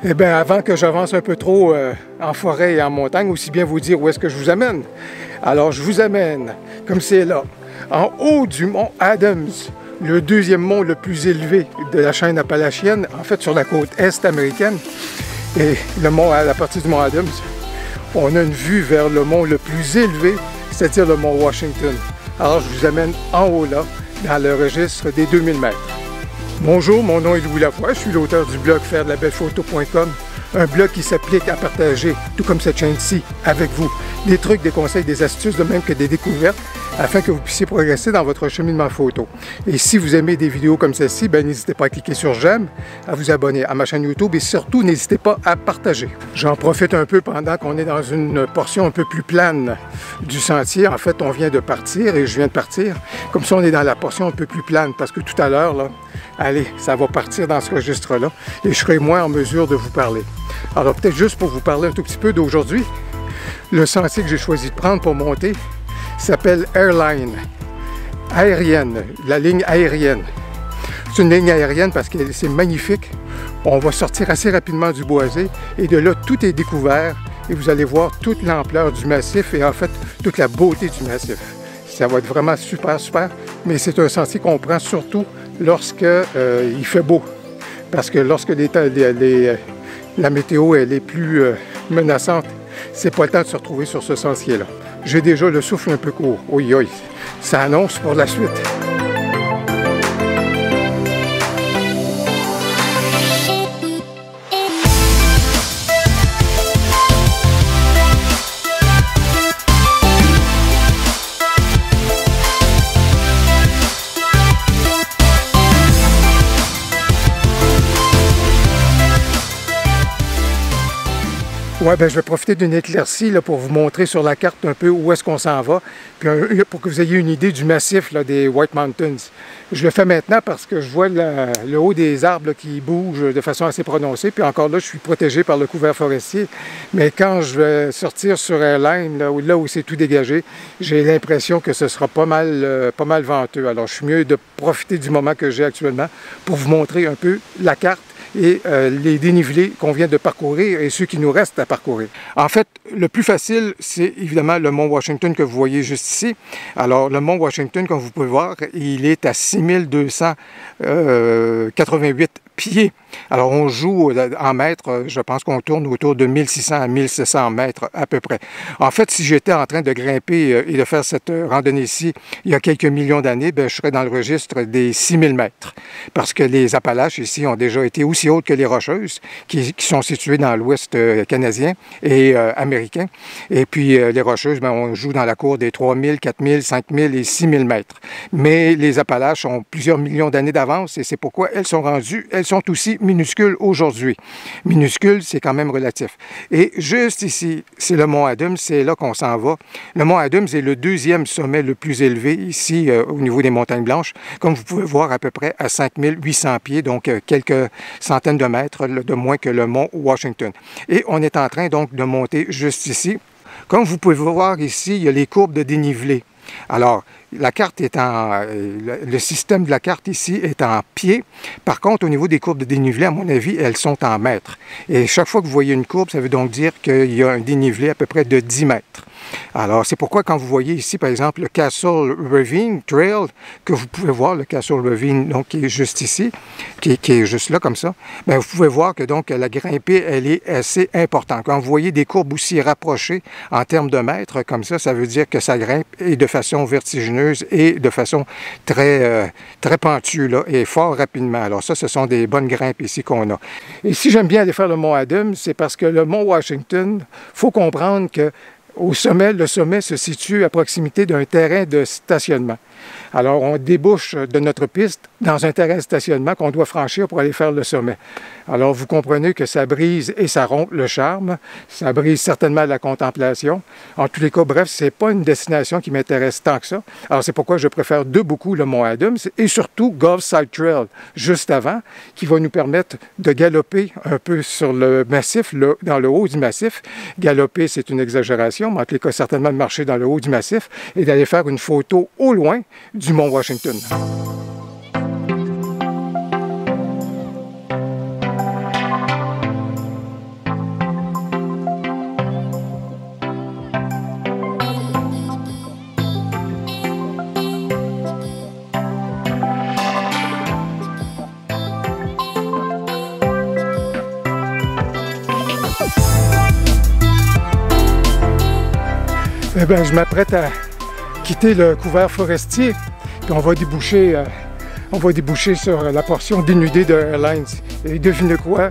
Eh bien, avant que j'avance un peu trop en forêt et en montagne, aussi bien vous dire où est-ce que je vous amène. Alors, je vous amène, comme c'est là, en haut du mont Adams, le deuxième mont le plus élevé de la chaîne appalachienne, en fait sur la côte est américaine. Et le mont, à la partie du mont Adams, on a une vue vers le mont le plus élevé, c'est-à-dire le mont Washington. Alors, je vous amène en haut là, dans le registre des 2000 mètres. Bonjour, mon nom est Louis Lavoie, je suis l'auteur du blog fairedelabelephoto.com, un blog qui s'applique à partager, tout comme cette chaîne-ci, avec vous, des trucs, des conseils, des astuces, de même que des découvertes, afin que vous puissiez progresser dans votre cheminement photo. Et si vous aimez des vidéos comme celle-ci, n'hésitez pas à cliquer sur j'aime, à vous abonner à ma chaîne YouTube et surtout, n'hésitez pas à partager. J'en profite un peu pendant qu'on est dans une portion un peu plus plane du sentier. En fait, on vient de partir et je viens de partir. Comme ça, on est dans la portion un peu plus plane parce que tout à l'heure, là, allez, ça va partir dans ce registre-là et je serai moins en mesure de vous parler. Alors, peut-être juste pour vous parler un tout petit peu d'aujourd'hui, le sentier que j'ai choisi de prendre pour monter s'appelle Airline, aérienne, la ligne aérienne. C'est une ligne aérienne parce que c'est magnifique. On va sortir assez rapidement du boisé et de là, tout est découvert et vous allez voir toute l'ampleur du massif et en fait, toute la beauté du massif. Ça va être vraiment super, super, mais c'est un sentier qu'on prend surtout lorsque il fait beau. Parce que lorsque la météo elle est plus menaçante, c'est pas le temps de se retrouver sur ce sentier-là. J'ai déjà le souffle un peu court. Oui, oui, ça annonce pour la suite. Ouais, je vais profiter d'une éclaircie là, pour vous montrer sur la carte un peu où est-ce qu'on s'en va, puis pour que vous ayez une idée du massif là, des White Mountains. Je le fais maintenant parce que je vois le haut des arbres là, qui bougent de façon assez prononcée, puis encore là, je suis protégé par le couvert forestier. Mais quand je vais sortir sur Airline, là où c'est tout dégagé, j'ai l'impression que ce sera pas mal venteux. Alors, je suis mieux de profiter du moment que j'ai actuellement pour vous montrer un peu la carte et les dénivelés qu'on vient de parcourir et ceux qui nous restent à parcourir. En fait, le plus facile, c'est évidemment le mont Washington que vous voyez juste ici. Alors, le mont Washington, comme vous pouvez voir, il est à 6288 pieds. Alors, on joue en mètres, je pense qu'on tourne autour de 1600 à 1700 mètres à peu près. En fait, si j'étais en train de grimper et de faire cette randonnée-ci il y a quelques millions d'années, je serais dans le registre des 6000 mètres. Parce que les Appalaches ici ont déjà été aussi hautes que les Rocheuses, qui sont situées dans l'ouest canadien et américain. Et puis, les Rocheuses, on joue dans la cour des 3000, 4000, 5000 et 6000 mètres. Mais les Appalaches ont plusieurs millions d'années d'avance et c'est pourquoi elles sont aussi minuscules aujourd'hui. Minuscules, c'est quand même relatif. Et juste ici, c'est le mont Adams, c'est là qu'on s'en va. Le mont Adams est le deuxième sommet le plus élevé ici au niveau des montagnes blanches, comme vous pouvez voir à peu près à 5800 pieds, donc quelques centaines de mètres de moins que le mont Washington. Et on est en train donc de monter juste ici. Comme vous pouvez voir ici, il y a les courbes de dénivelé. Alors, la carte est le système de la carte ici est en pieds. Par contre, au niveau des courbes de dénivelé, à mon avis, elles sont en mètres. Et chaque fois que vous voyez une courbe, ça veut donc dire qu'il y a un dénivelé à peu près de 10 mètres. Alors, c'est pourquoi quand vous voyez ici, par exemple, le Castle Ravine Trail, que vous pouvez voir, le Castle Ravine, donc, qui est juste ici, qui est juste là, comme ça, bien, vous pouvez voir que donc la grimpée, elle est assez importante. Quand vous voyez des courbes aussi rapprochées en termes de mètres, comme ça veut dire que ça grimpe et de façon vertigineuse et de façon très pentue, là, et fort rapidement. Alors ça, ce sont des bonnes grimpes ici qu'on a. Et si j'aime bien aller faire le mont Adams, c'est parce que le mont Washington, il faut comprendre que au sommet, le sommet se situe à proximité d'un terrain de stationnement. Alors, on débouche de notre piste dans un terrain de stationnement qu'on doit franchir pour aller faire le sommet. Alors, vous comprenez que ça brise et ça rompt le charme. Ça brise certainement la contemplation. En tous les cas, bref, ce n'est pas une destination qui m'intéresse tant que ça. Alors, c'est pourquoi je préfère de beaucoup le mont Adams et surtout Gulf Side Trail, juste avant, qui va nous permettre de galoper un peu sur le massif, dans le haut du massif. Galoper, c'est une exagération, mais en tous les cas, certainement de marcher dans le haut du massif et d'aller faire une photo au loin du mont Washington. Eh bien, je m'apprête à quitter le couvert forestier, puis on va déboucher sur la portion dénudée de Airlines. Et devinez quoi?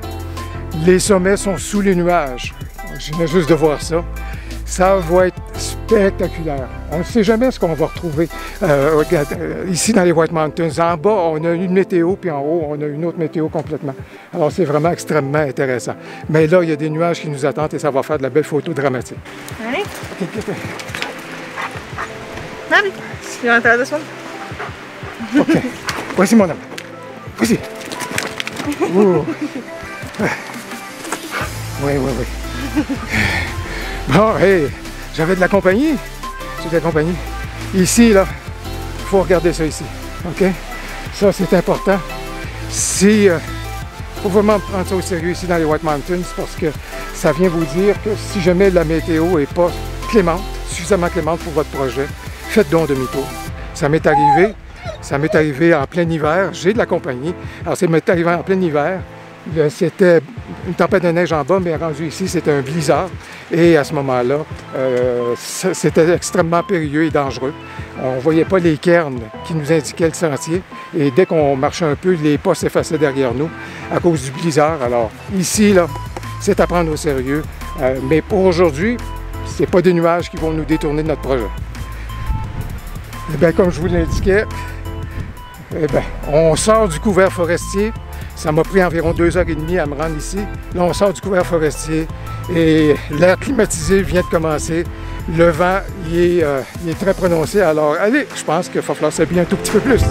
Les sommets sont sous les nuages. Je viens juste de voir ça. Ça va être spectaculaire. On ne sait jamais ce qu'on va retrouver ici dans les White Mountains. En bas, on a une météo, puis en haut, on a une autre météo complètement. Alors, c'est vraiment extrêmement intéressant. Mais là, il y a des nuages qui nous attendent et ça va faire de la belle photo dramatique. Allez. OK. Allez, c'est l'intérêt OK. Voici mon homme. Voici. Oui. Bon, hey, j'avais de la compagnie. J'ai de la compagnie. Ici, là, il faut regarder ça ici. OK? Ça, c'est important. Si, faut vraiment prendre ça au sérieux ici dans les White Mountains parce que ça vient vous dire que si jamais la météo n'est pas clémente, suffisamment clémente pour votre projet, faites donc demi-tour. Ça m'est arrivé en plein hiver. J'ai de la compagnie. Alors, ça m'est arrivé en plein hiver. C'était une tempête de neige en bas, mais rendu ici, c'était un blizzard. Et à ce moment-là, c'était extrêmement périlleux et dangereux. On ne voyait pas les cairns qui nous indiquaient le sentier. Et dès qu'on marchait un peu, les pas s'effaçaient derrière nous à cause du blizzard. Alors ici, là, c'est à prendre au sérieux. Mais pour aujourd'hui, ce n'est pas des nuages qui vont nous détourner de notre projet. Eh bien, comme je vous l'indiquais, eh bien, on sort du couvert forestier. Ça m'a pris environ 2h30 à me rendre ici. Là, on sort du couvert forestier et l'air climatisé vient de commencer. Le vent, il est très prononcé. Alors, allez, je pense qu'il va falloir s'habiller un tout petit peu plus.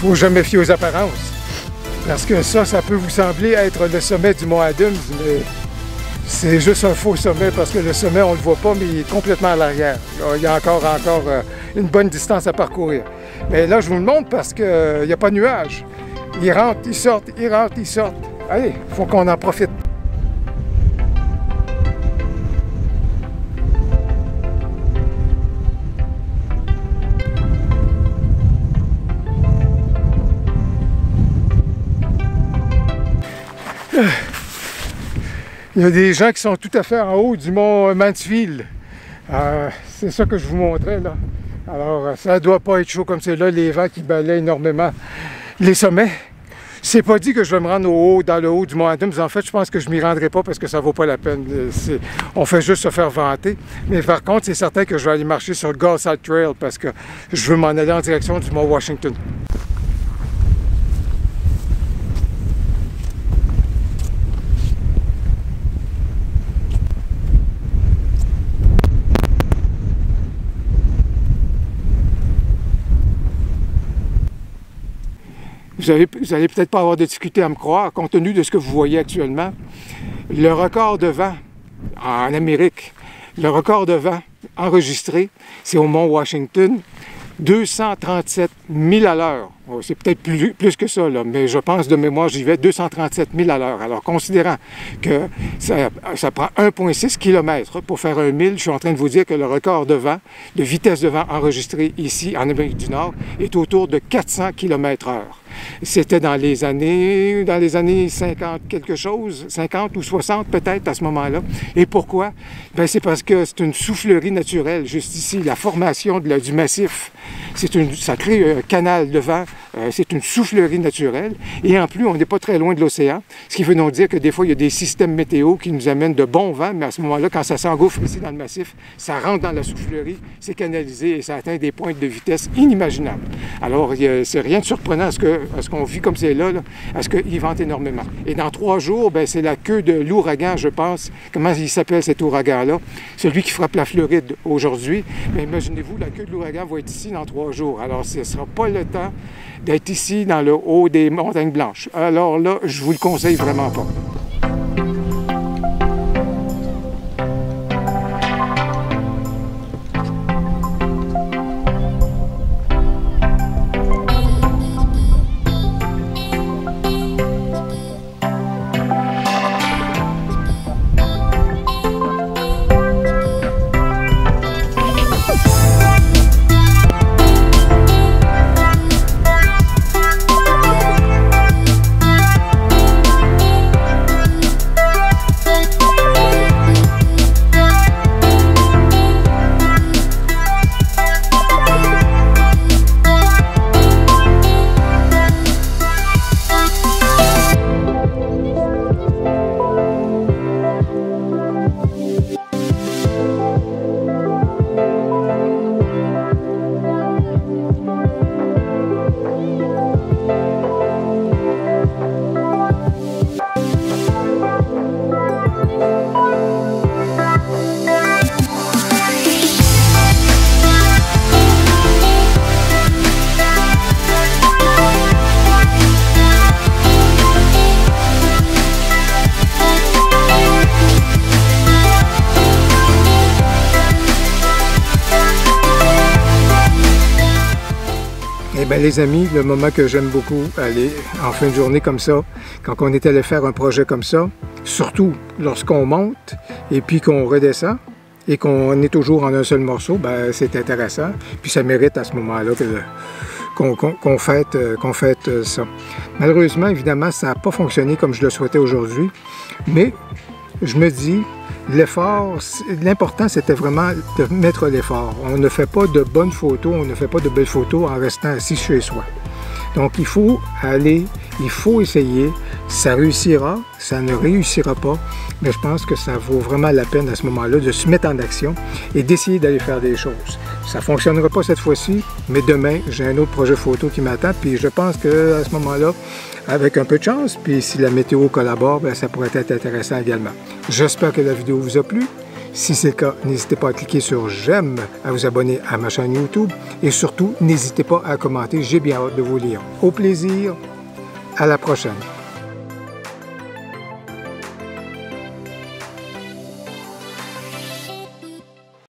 Il ne faut jamais fier aux apparences. Parce que ça peut vous sembler être le sommet du mont Adams, mais c'est juste un faux sommet parce que le sommet, on ne le voit pas, mais il est complètement à l'arrière. Il y a encore une bonne distance à parcourir. Mais là, je vous le montre parce qu'il n'y a pas de nuages. Ils rentrent, ils sortent, ils rentrent, ils sortent. Allez, il faut qu'on en profite. Il y a des gens qui sont tout à fait en haut du mont Mansfield. C'est ça que je vous montrais là. Alors, ça ne doit pas être chaud comme c'est là, les vents qui balaient énormément les sommets. C'est pas dit que je vais me rendre dans le haut du Mont Adams. En fait, je pense que je m'y rendrai pas parce que ça vaut pas la peine. On fait juste se faire vanter. Mais par contre, c'est certain que je vais aller marcher sur le Gulside Trail parce que je veux m'en aller en direction du Mont Washington. Vous allez peut-être pas avoir de difficulté à me croire, compte tenu de ce que vous voyez actuellement. Le record de vent en Amérique, le record de vent enregistré, c'est au Mont Washington, 237 000 à l'heure. C'est peut-être plus que ça, là, mais je pense de mémoire, j'y vais 237 000 à l'heure. Alors, considérant que ça prend 1,6 km pour faire un mille, je suis en train de vous dire que le record de vent, de vitesse de vent enregistré ici en Amérique du Nord, est autour de 400 km/h. C'était dans les années 50 quelque chose, 50 ou 60 peut-être à ce moment-là. Et pourquoi? Bien, c'est parce que c'est une soufflerie naturelle, juste ici, la formation du massif. Ça crée un canal de vent, c'est une soufflerie naturelle. Et en plus, on n'est pas très loin de l'océan, ce qui veut donc dire que des fois, il y a des systèmes météo qui nous amènent de bons vents, mais à ce moment-là, quand ça s'engouffre ici dans le massif, ça rentre dans la soufflerie, c'est canalisé et ça atteint des pointes de vitesse inimaginables. Alors, c'est rien de surprenant à ce qu'on vit comme c'est là, à ce qu'il vente énormément. Et dans 3 jours, bien, c'est la queue de l'ouragan, je pense. Comment il s'appelle cet ouragan-là? Celui qui frappe la Floride aujourd'hui. Mais imaginez-vous, la queue de l'ouragan va être ici dans 3 jours. Alors, ce ne sera pas le temps d'être ici dans le haut des montagnes blanches. Alors là, je vous le conseille vraiment pas. Eh bien les amis, le moment que j'aime beaucoup aller en fin de journée comme ça, quand on est allé faire un projet comme ça, surtout lorsqu'on monte et puis qu'on redescend et qu'on est toujours en un seul morceau, ben c'est intéressant. Puis ça mérite à ce moment-là qu'on fête ça. Malheureusement, évidemment, ça n'a pas fonctionné comme je le souhaitais aujourd'hui, mais je me dis, l'important, c'était vraiment de mettre l'effort. On ne fait pas de bonnes photos, on ne fait pas de belles photos en restant assis chez soi. Donc, il faut aller, il faut essayer. Ça réussira, ça ne réussira pas, mais je pense que ça vaut vraiment la peine à ce moment-là de se mettre en action et d'essayer d'aller faire des choses. Ça ne fonctionnera pas cette fois-ci, mais demain, j'ai un autre projet photo qui m'attend, puis je pense qu'à ce moment-là, avec un peu de chance, puis si la météo collabore, bien, ça pourrait être intéressant également. J'espère que la vidéo vous a plu. Si c'est le cas, n'hésitez pas à cliquer sur j'aime, à vous abonner à ma chaîne YouTube et surtout, n'hésitez pas à commenter, j'ai bien hâte de vous lire. Au plaisir, à la prochaine.